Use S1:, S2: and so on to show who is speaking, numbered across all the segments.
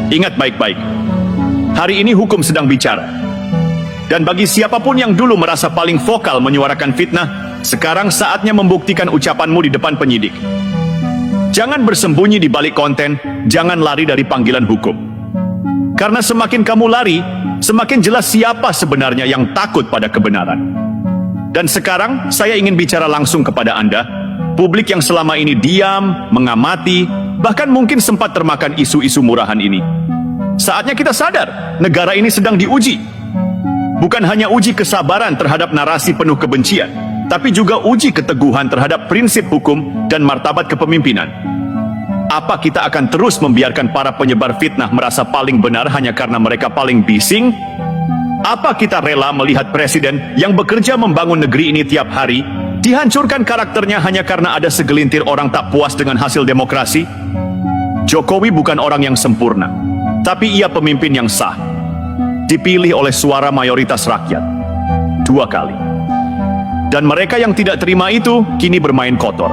S1: Ingat baik-baik. Hari ini hukum sedang bicara. Dan bagi siapapun yang dulu merasa paling vokal menyuarakan fitnah, sekarang saatnya membuktikan ucapanmu di depan penyidik. Jangan bersembunyi di balik konten, jangan lari dari panggilan hukum. Karena semakin kamu lari, semakin jelas siapa sebenarnya yang takut pada kebenaran. Dan sekarang saya ingin bicara langsung kepada Anda, publik yang selama ini diam, mengamati, bahkan mungkin sempat termakan isu-isu murahan ini. Saatnya kita sadar, negara ini sedang diuji. Bukan hanya uji kesabaran terhadap narasi penuh kebencian, tapi juga uji keteguhan terhadap prinsip hukum dan martabat kepemimpinan. Apa kita akan terus membiarkan para penyebar fitnah merasa paling benar hanya karena mereka paling bising? Apa kita rela melihat presiden yang bekerja membangun negeri ini tiap hari dihancurkan karakternya hanya karena ada segelintir orang tak puas dengan hasil demokrasi? Jokowi bukan orang yang sempurna, tapi ia pemimpin yang sah. Dipilih oleh suara mayoritas rakyat 2 kali. Dan mereka yang tidak terima itu kini bermain kotor.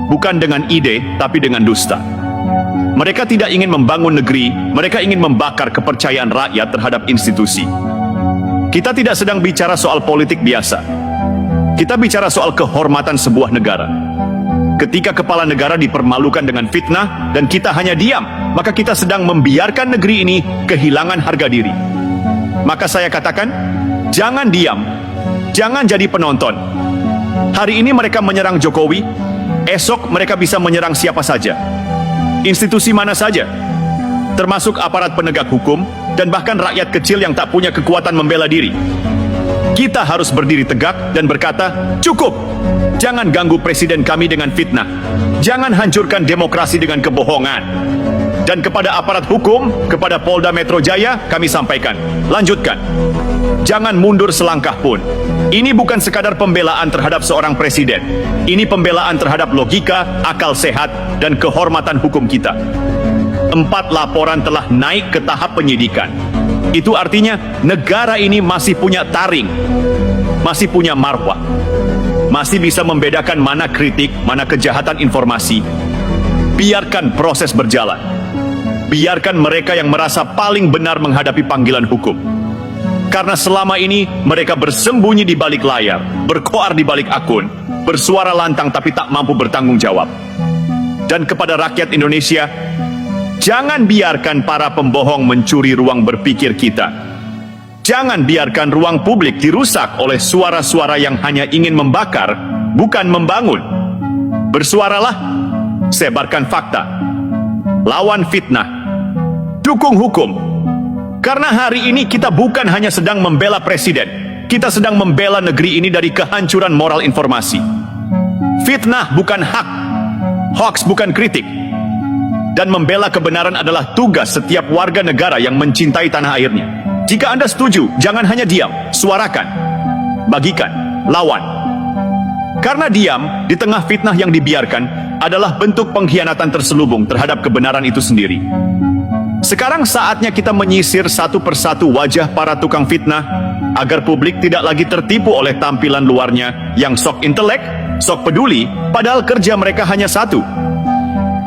S1: Bukan dengan ide, tapi dengan dusta. Mereka tidak ingin membangun negeri, mereka ingin membakar kepercayaan rakyat terhadap institusi. Kita tidak sedang bicara soal politik biasa. Kita bicara soal kehormatan sebuah negara. Ketika kepala negara dipermalukan dengan fitnah dan kita hanya diam, maka kita sedang membiarkan negeri ini kehilangan harga diri. Maka saya katakan, jangan diam, jangan jadi penonton. Hari ini mereka menyerang Jokowi, esok mereka bisa menyerang siapa saja, institusi mana saja, termasuk aparat penegak hukum dan bahkan rakyat kecil yang tak punya kekuatan membela diri. Kita harus berdiri tegak dan berkata, cukup! Jangan ganggu presiden kami dengan fitnah. Jangan hancurkan demokrasi dengan kebohongan. Dan kepada aparat hukum, kepada Polda Metro Jaya, kami sampaikan, lanjutkan. Jangan mundur selangkah pun. Ini bukan sekadar pembelaan terhadap seorang presiden. Ini pembelaan terhadap logika, akal sehat, dan kehormatan hukum kita. 4 laporan telah naik ke tahap penyidikan. Itu artinya negara ini masih punya taring, masih punya marwah, masih bisa membedakan mana kritik, mana kejahatan informasi. Biarkan proses berjalan. Biarkan mereka yang merasa paling benar menghadapi panggilan hukum. Karena selama ini mereka bersembunyi di balik layar, berkoar di balik akun, bersuara lantang tapi tak mampu bertanggung jawab. Dan kepada rakyat Indonesia, jangan biarkan para pembohong mencuri ruang berpikir kita. Jangan biarkan ruang publik dirusak oleh suara-suara yang hanya ingin membakar, bukan membangun. Bersuaralah, sebarkan fakta, lawan fitnah, dukung hukum. Karena hari ini kita bukan hanya sedang membela presiden, kita sedang membela negeri ini dari kehancuran moral informasi. Fitnah bukan hak, hoax bukan kritik. Dan membela kebenaran adalah tugas setiap warga negara yang mencintai tanah airnya. Jika Anda setuju, jangan hanya diam, suarakan, bagikan, lawan. Karena diam di tengah fitnah yang dibiarkan adalah bentuk pengkhianatan terselubung terhadap kebenaran itu sendiri. Sekarang saatnya kita menyisir satu persatu wajah para tukang fitnah agar publik tidak lagi tertipu oleh tampilan luarnya yang sok intelek, sok peduli, padahal kerja mereka hanya satu: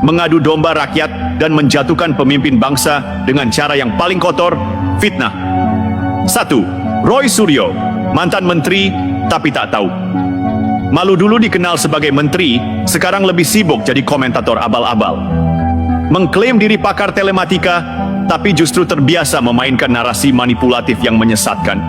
S1: mengadu domba rakyat dan menjatuhkan pemimpin bangsa dengan cara yang paling kotor, fitnah. 1. Roy Suryo, mantan menteri tapi tak tahu. Malu dulu dikenal sebagai menteri, sekarang lebih sibuk jadi komentator abal-abal. Mengklaim diri pakar telematika, tapi justru terbiasa memainkan narasi manipulatif yang menyesatkan.